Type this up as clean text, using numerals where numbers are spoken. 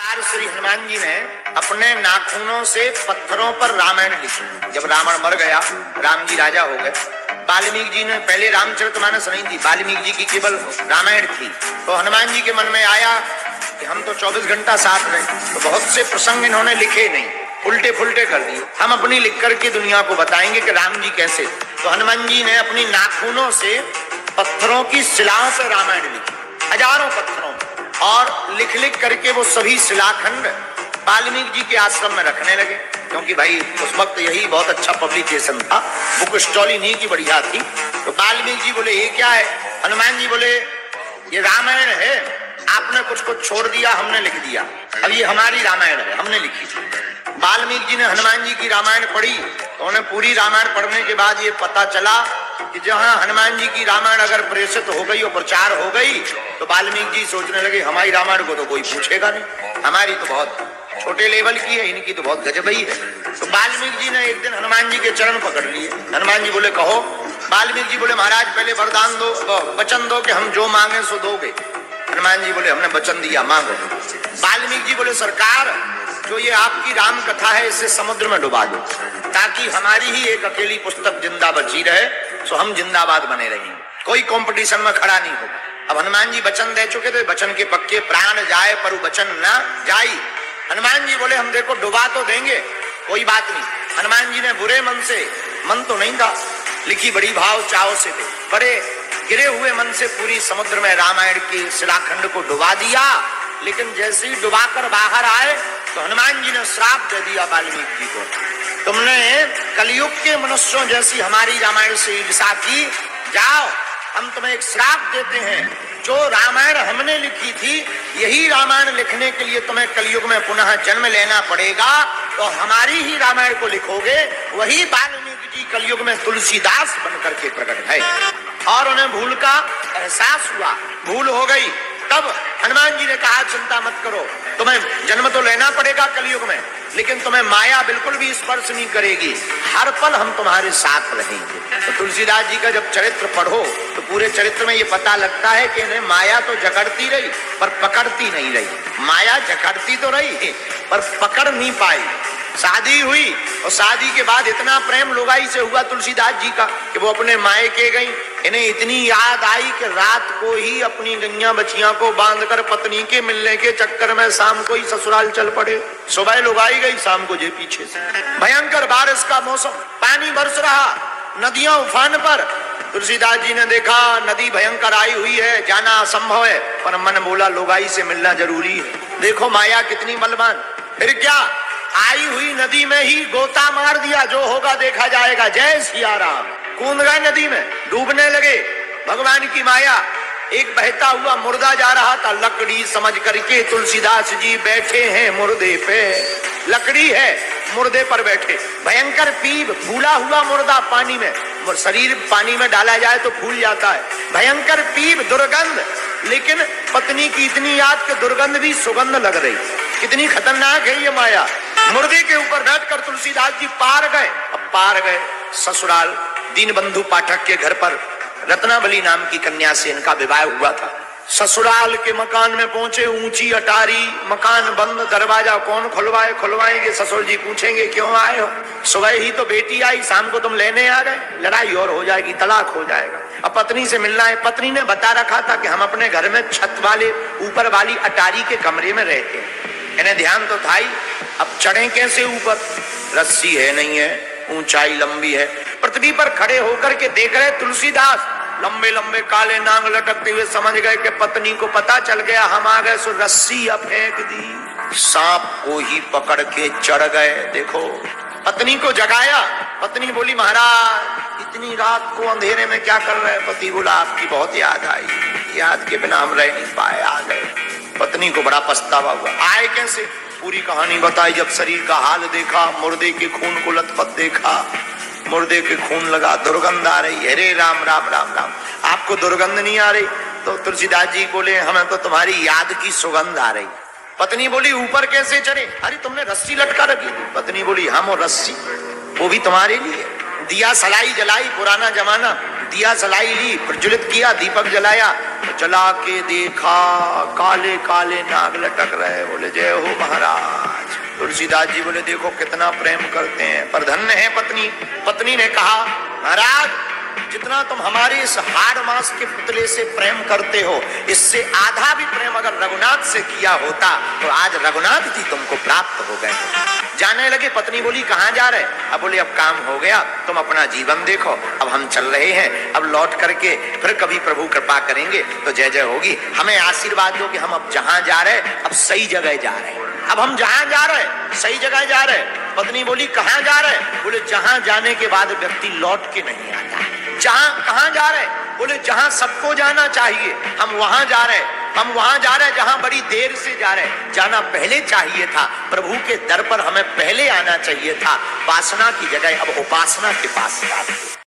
श्री हनुमान जी ने अपने नाखूनों से पत्थरों पर रामायण लिखी। जब रावण मर गया, राम जी राजा हो गए। वाल्मीकि जी ने पहले रामचरितमानस नहीं थी, वाल्मीकि जी की केवल रामायण थी। तो हनुमान जी के मन में आया कि हम तो 24 घंटा साथ रहे, तो बहुत से प्रसंग इन्होंने लिखे नहीं, उल्टे फुल्टे कर दिए। हम अपनी लिख करके दुनिया को बताएंगे कि राम जी कैसे। तो हनुमान जी ने अपनी नाखूनों से पत्थरों की शिलाओं पर रामायण लिखी, हजारों पत्थरों, और लिख लिख करके वो सभी शिलाखंड वाल्मीकि जी के आश्रम में रखने लगे। क्योंकि भाई उस वक्त यही बहुत अच्छा पब्लिकेशन था, बुक स्टॉल इन्हीं की बढ़िया थी। तो वाल्मीकि जी बोले ये क्या है? हनुमान जी बोले ये रामायण है, आपने कुछ कुछ छोड़ दिया, हमने लिख दिया, अब ये हमारी रामायण है, हमने लिखी। वाल्मीकि जी ने हनुमान जी की रामायण पढ़ी, तो उन्हें पूरी रामायण पढ़ने के बाद ये पता चला कि जहां हनुमान जी की रामायण अगर प्रेषित हो गई और प्रचार हो गई, तो वाल्मीकि जी सोचने लगे हमारी रामायण को तो कोई पूछेगा नहीं, हमारी तो बहुत छोटे लेवल की है, इनकी तो बहुत गजब ही है। तो वाल्मीकि जी ने एक दिन हनुमान जी के चरण पकड़ लिए। हनुमान जी बोले कहो। वाल्मीकि जी बोले महाराज पहले वरदान दो, वचन दो कि हम जो मांगे सो दोगे। हनुमान जी बोले हमने वचन दिया, मांगो। वाल्मीकि जी बोले सरकार, जो ये आपकी राम कथा है इसे समुद्र में डुबा दो, ताकि हमारी ही एक अकेली पुस्तक जिंदा बची रहे, सो हम जिंदाबाद बने रहेंगे, कोई कंपटीशन में खड़ा नहीं होगा। अब हनुमान जी वचन दे चुके थे, वचन के पक्के, प्राण जाए पर वचन ना जाई। हनुमान जी बोले हम देखो डुबा तो देंगे, कोई बात नहीं। हनुमान जी ने बुरे मन से, मन तो नहीं था, लिखी बड़ी भाव चाव से थे, बड़े गिरे हुए मन से पूरी समुद्र में रामायण के शिलाखंड को डुबा दिया। लेकिन जैसे ही डुबाकर बाहर आए तो हनुमान जी ने श्राप दे दिया वाल्मीकि जी को, तुमने कलयुग के मनुष्यों जैसी हमारी रामायण से ईर्ष्या की, जाओ हम तुम्हें एक श्राप देते हैं, जो रामायण हमने लिखी थी यही रामायण लिखने के लिए तुम्हें कलयुग में पुनः जन्म लेना पड़ेगा। तो हमारी ही रामायण को लिखोगे, वही वाल्मीकि जी कलयुग में तुलसीदास बनकर के प्रकट है। और उन्हें भूल का एहसास हुआ, भूल हो गई। तब हनुमान जी ने कहा चिंता मत करो, तुम्हें जन्म तो लेना पड़ेगा कलयुग में, लेकिन तुम्हें माया बिल्कुल भी स्पर्श नहीं करेगी, हर पल हम तुम्हारे साथ रहेंगे। तो तुलसीदास जी का जब चरित्र पढ़ो तो पूरे चरित्र में ये पता लगता है कि इन्हें माया तो जकड़ती रही पर पकड़ती नहीं रही। माया जकड़ती तो रही पर पकड़ नहीं पाई। शादी हुई और शादी के बाद इतना प्रेम लुगाई से हुआ तुलसीदास जी का कि वो अपने मायके गई, इन्हें इतनी याद आई कि रात को ही अपनी गैया बछिया को बांधकर पत्नी के मिलने के चक्कर में शाम को ही ससुराल चल पड़े। सुबह लुगाई गई, शाम को जे पीछे से। भयंकर बारिश का मौसम, पानी बरस रहा, नदियां उफान पर। तुलसीदास जी ने देखा नदी भयंकर आई हुई है, जाना असंभव है, पर मन बोला लुगाई से मिलना जरूरी है। देखो माया कितनी बलवान। फिर क्या, आई हुई नदी में ही गोता मार दिया, जो होगा देखा जाएगा, जय सिया राम। कूद गए नदी में, डूबने लगे। भगवान की माया, एक बहता हुआ मुर्दा जा रहा था, लकड़ी समझ करके तुलसीदास जी बैठे हैं मुर्दे पे। लकड़ी है, मुर्दे पर बैठे। भयंकर पीप, फूला हुआ मुर्दा पानी में, शरीर पानी में डाला जाए तो फूल जाता है। भयंकर पीप, दुर्गंध, लेकिन पत्नी की इतनी याद कि दुर्गंध भी सुगंध लग रही। कितनी खतरनाक है ये माया। मुर्दे के ऊपर बैठकर तुलसीदास जी पार गए। अब पार गए ससुराल, दीनबंधु पाठक के घर पर रत्नावली नाम की कन्या से इनका विवाह हुआ था। ससुराल के मकान में पहुंचे, ऊंची अटारी, मकान बंद, दरवाजा कौन खुलवाए? खुलवाएंगे ससुर जी, पूछेंगे क्यों आए हो? सुबह ही तो बेटी आई, शाम को तुम लेने आ गए, लड़ाई और हो जाएगी, तलाक हो जाएगा। अब पत्नी से मिलना है। पत्नी ने बता रखा था कि हम अपने घर में छत वाले ऊपर वाली अटारी के कमरे में रहते हैं। इन्हें ध्यान तो था ही, अब चढ़े कैसे ऊपर? रस्सी है नहीं है, ऊंचाई लंबी है। पृथ्वी पर खड़े होकर के देख रहे तुलसीदास, लंबे लंबे काले नांग लटकते हुए समझ गए कि पत्नी को पता चल गया हम आ गए, सो रस्सी अब फेंक दी, सांप को ही पकड़ के चढ़ गए। देखो, पत्नी को जगाया। पत्नी बोली महाराज इतनी रात को अंधेरे में क्या कर रहे हैं? पति बोला आपकी बहुत याद आई, याद के बिना हम रह नहीं पाए, आ गए। पत्नी को बड़ा पछतावा हुआ, आए कैसे? पूरी कहानी बताई। जब शरीर का हाल देखा, मुर्दे के खून को लथपथ देखा, मुर्दे के खून लगा, दुर्गंध आ रही। अरे राम राम राम राम, आपको दुर्गंध नहीं आ रही? तो तुलसीदास जी बोले हमें तो तुम्हारी याद की सुगंध आ रही। पत्नी बोली ऊपर कैसे चढ़े? अरे तुमने रस्सी लटका रखी थी। पत्नी बोली हम और रस्सी, वो भी तुम्हारे लिए। दिया सलाई जलाई, पुराना जमाना, दिया जलाई ली, प्रज्वलित किया, दीपक जलाया, तो जला के देखा काले काले नाग लटक रहे। बोले जय हो महाराज। तुलसीदास जी बोले देखो कितना प्रेम करते हैं, पर धन्य है पत्नी। पत्नी ने कहा महाराज जितना तुम हमारे इस हाड़ मांस के पुतले से प्रेम करते हो, इससे आधा भी प्रेम अगर रघुनाथ से किया होता तो आज रघुनाथ जी तुमको प्राप्त हो गए। जाने लगे। पत्नी बोली कहां जा रहे? अब बोले अब काम हो गया, तुम अपना जीवन देखो, अब हम चल रहे हैं, अब लौट करके फिर कभी प्रभु कृपा करेंगे तो जय जय होगी। हमें आशीर्वाद दो कि हम अब जहां जा रहे अब सही जगह जा रहे हैं, अब हम जहां जा रहे सही जगह जा रहे। पत्नी बोली कहां जा रहे? बोले जहां जाने के बाद व्यक्ति लौट के नहीं आता। जहां कहां जा रहे? बोले जहां सबको जाना चाहिए हम वहां जा रहे। हम वहां जा रहे जहां बड़ी देर से जा रहे। जाना पहले चाहिए था, प्रभु के दर पर हमें पहले आना चाहिए था। वासना की जगह अब उपासना के पास जा रहे।